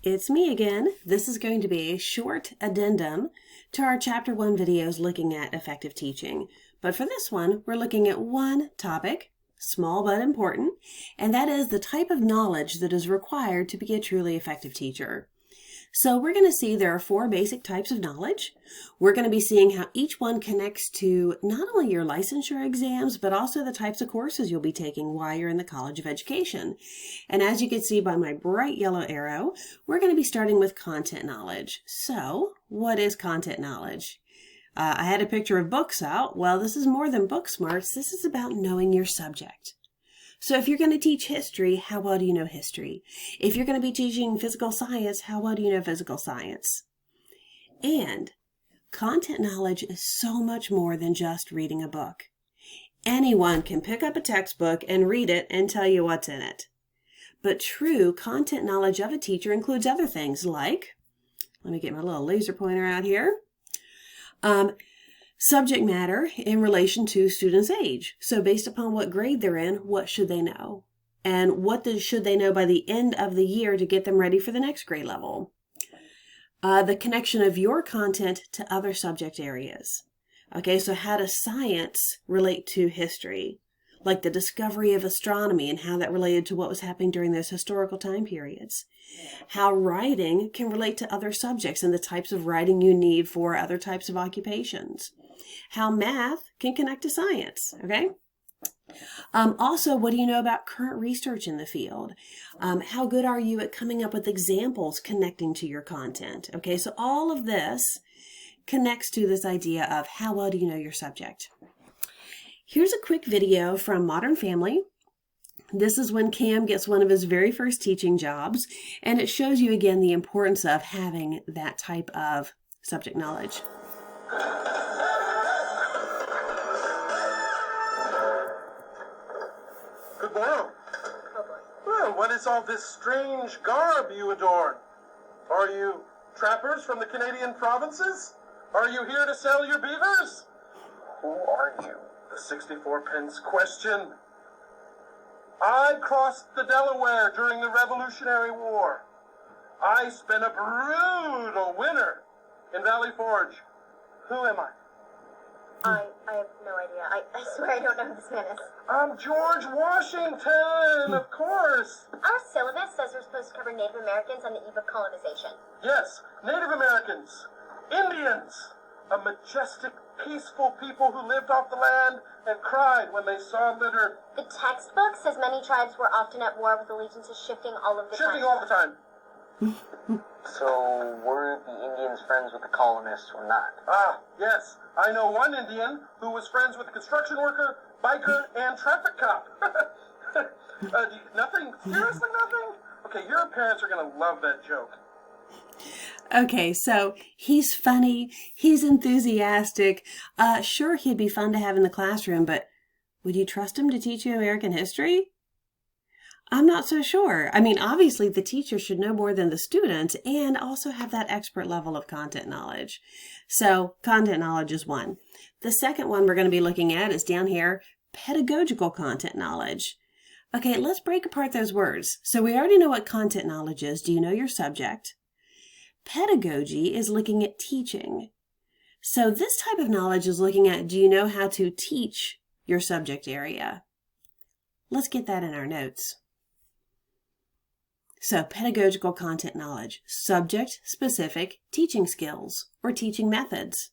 It's me again. This is going to be a short addendum to our Chapter 1 videos looking at effective teaching. But for this one, we're looking at one topic, small but important, and that is the type of knowledge that is required to be a truly effective teacher. So we're going to see there are 4 basic types of knowledge. We're going to be seeing how each one connects to not only your licensure exams, but also the types of courses you'll be taking while you're in the College of Education. And as you can see by my bright yellow arrow, we're going to be starting with content knowledge. So what is content knowledge? I had a picture of books out. Well, this is more than book smarts. This is about knowing your subject. So if you're going to teach history, how well do you know history? If you're going to be teaching physical science, how well do you know physical science? And content knowledge is so much more than just reading a book. Anyone can pick up a textbook and read it and tell you what's in it. But true content knowledge of a teacher includes other things like, let me get my little laser pointer out here. Subject matter in relation to students' age. So based upon what grade they're in, what should they know? And what should they know by the end of the year to get them ready for the next grade level? The connection of your content to other subject areas. Okay, so how does science relate to history? Like the discovery of astronomy and how that related to what was happening during those historical time periods. How writing can relate to other subjects and the types of writing you need for other types of occupations. How math can connect to science, okay? Also, what do you know about current research in the field? How good are you at coming up with examples connecting to your content? Okay, so all of this connects to this idea of how well do you know your subject. Here's a quick video from Modern Family. This is when Cam gets one of his very first teaching jobs, and it shows you again the importance of having that type of subject knowledge. Good morrow. Well, what is all this strange garb you adorn? Are you trappers from the Canadian provinces? Are you here to sell your beavers? Who are you? The 64 pence question. I crossed the Delaware during the Revolutionary War. I spent a brutal winter in Valley Forge. Who am I? I have no idea. I swear I don't know who this man is. I'm George Washington, of course. Our syllabus says we're supposed to cover Native Americans on the eve of colonization. Yes, Native Americans, Indians, a majestic, peaceful people who lived off the land and cried when they saw litter. The textbook says many tribes were often at war with allegiances shifting all of the time. Shifting all the time. So, were the Indians friends with the colonists or not? Ah, yes. I know one Indian who was friends with a construction worker, biker, and traffic cop. Nothing? Seriously nothing? Okay, your parents are going to love that joke. Okay, so he's funny, he's enthusiastic. Sure, he'd be fun to have in the classroom, but would you trust him to teach you American history? I'm not so sure. I mean, obviously the teacher should know more than the student and also have that expert level of content knowledge. So content knowledge is one. The second one we're going to be looking at is down here, pedagogical content knowledge. Okay, let's break apart those words. So we already know what content knowledge is. Do you know your subject? Pedagogy is looking at teaching. So this type of knowledge is looking at, do you know how to teach your subject area? Let's get that in our notes. So pedagogical content knowledge, subject-specific teaching skills or teaching methods.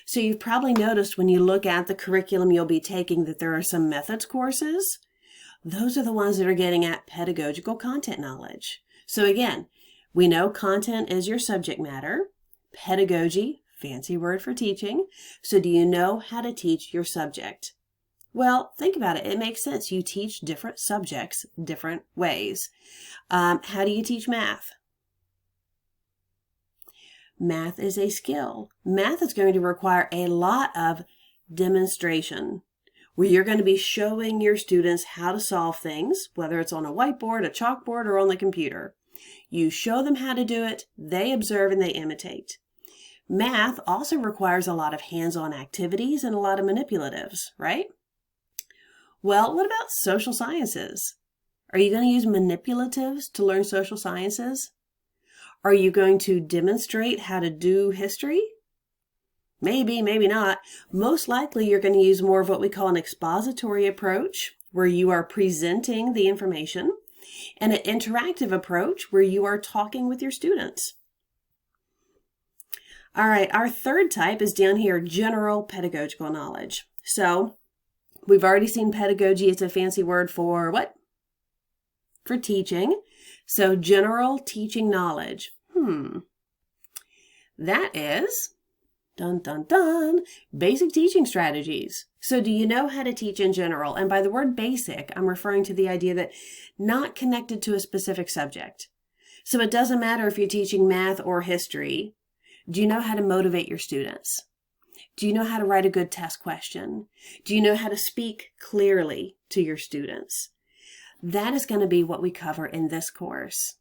So you've probably noticed when you look at the curriculum you'll be taking that there are some methods courses. Those are the ones that are getting at pedagogical content knowledge. So again, we know content is your subject matter. Pedagogy, fancy word for teaching. So do you know how to teach your subject? Well, think about it. It makes sense. You teach different subjects different ways. How do you teach math? Math is a skill. Math is going to require a lot of demonstration, where you're going to be showing your students how to solve things, whether it's on a whiteboard, a chalkboard, or on the computer. You show them how to do it, they observe, and they imitate. Math also requires a lot of hands-on activities and a lot of manipulatives, right? Well, what about social sciences? Are you going to use manipulatives to learn social sciences? Are you going to demonstrate how to do history? Maybe, maybe not. Most likely you're going to use more of what we call an expository approach, where you are presenting the information, and an interactive approach where you are talking with your students. All right, our third type is down here, general pedagogical knowledge. So we've already seen pedagogy. It's a fancy word for what? For teaching. So general teaching knowledge. That is, dun, dun, dun, basic teaching strategies. So do you know how to teach in general? And by the word basic, I'm referring to the idea that not connected to a specific subject. So it doesn't matter if you're teaching math or history. Do you know how to motivate your students? Do you know how to write a good test question? Do you know how to speak clearly to your students? That is going to be what we cover in this course.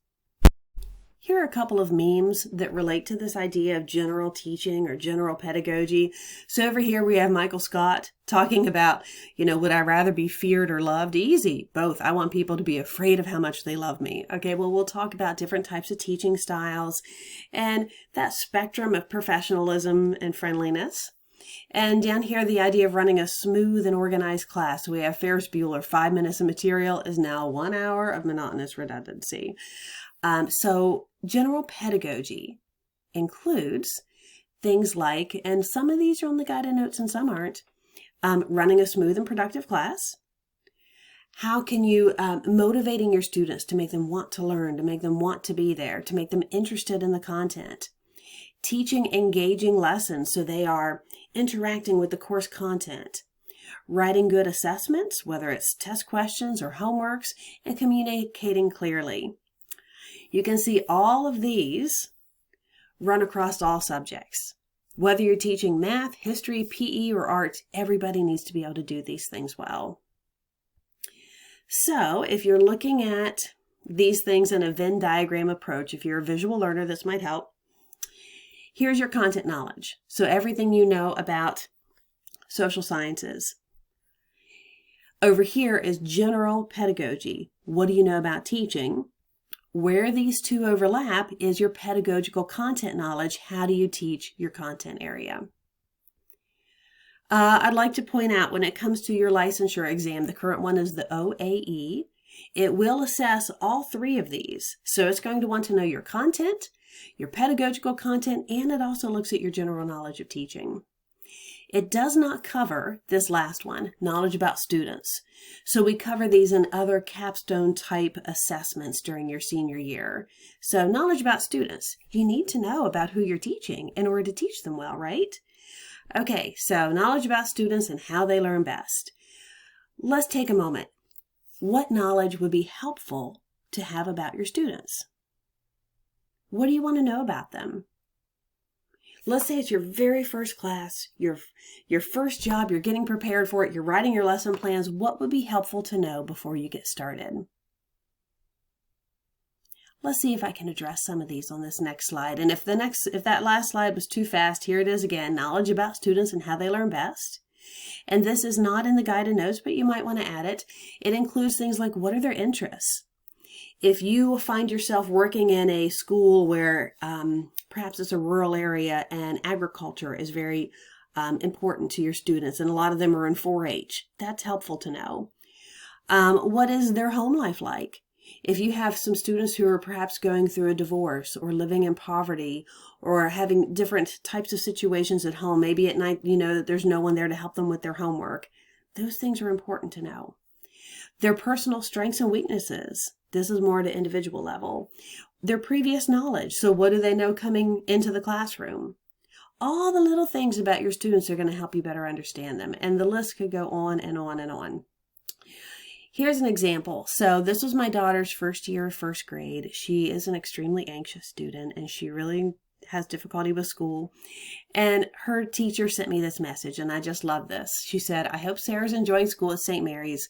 Here are a couple of memes that relate to this idea of general teaching or general pedagogy. So over here we have Michael Scott talking about, would I rather be feared or loved? Easy, both. I want people to be afraid of how much they love me. Okay, well, we'll talk about different types of teaching styles and that spectrum of professionalism and friendliness. And down here, the idea of running a smooth and organized class. We have Ferris Bueller, 5 minutes of material is now 1 hour of monotonous redundancy. So general pedagogy includes things like, and some of these are on the guided notes and some aren't, running a smooth and productive class. How can you, motivating your students to make them want to learn, to make them want to be there, to make them interested in the content. Teaching engaging lessons so they are interacting with the course content. Writing good assessments, whether it's test questions or homeworks, and communicating clearly. You can see all of these run across all subjects. Whether you're teaching math, history, PE, or art, everybody needs to be able to do these things well. So if you're looking at these things in a Venn diagram approach, if you're a visual learner, this might help. Here's your content knowledge. So everything you know about social sciences. Over here is general pedagogy. What do you know about teaching? Where these two overlap is your pedagogical content knowledge. How do you teach your content area? I'd like to point out when it comes to your licensure exam, the current one is the OAE. It will assess all three of these. So it's going to want to know your content, your pedagogical content, and it also looks at your general knowledge of teaching. It does not cover this last one, knowledge about students. So we cover these in other capstone type assessments during your senior year. So knowledge about students, you need to know about who you're teaching in order to teach them well, right? Okay, so knowledge about students and how they learn best. Let's take a moment. What knowledge would be helpful to have about your students? What do you want to know about them? Let's say it's your very first class, your first job, you're getting prepared for it, you're writing your lesson plans. What would be helpful to know before you get started? Let's see if I can address some of these on this next slide. And if that last slide was too fast, here it is again, knowledge about students and how they learn best. And this is not in the guided notes, but you might want to add it. It includes things like, what are their interests? If you find yourself working in a school where perhaps it's a rural area and agriculture is very important to your students, and a lot of them are in 4-H, that's helpful to know. What is their home life like? If you have some students who are perhaps going through a divorce or living in poverty or having different types of situations at home, maybe at night, you know that there's no one there to help them with their homework. Those things are important to know. Their personal strengths and weaknesses. This is more at an individual level. Their previous knowledge. So what do they know coming into the classroom? All the little things about your students are going to help you better understand them. And the list could go on and on and on. Here's an example. So this was my daughter's first year of first grade. She is an extremely anxious student and she really has difficulty with school. And her teacher sent me this message and I just love this. She said, I hope Sarah's enjoying school at St. Mary's.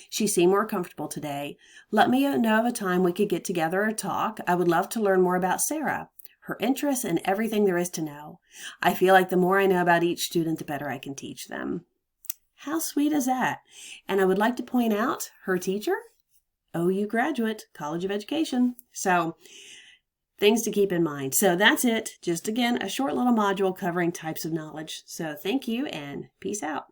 She seemed more comfortable today. Let me know of a time we could get together or talk. I would love to learn more about Sarah, her interests, and everything there is to know. I feel like the more I know about each student, the better I can teach them. How sweet is that? And I would like to point out her teacher, OU graduate, College of Education. So things to keep in mind. So that's it. Just again, a short little module covering types of knowledge. So thank you and peace out.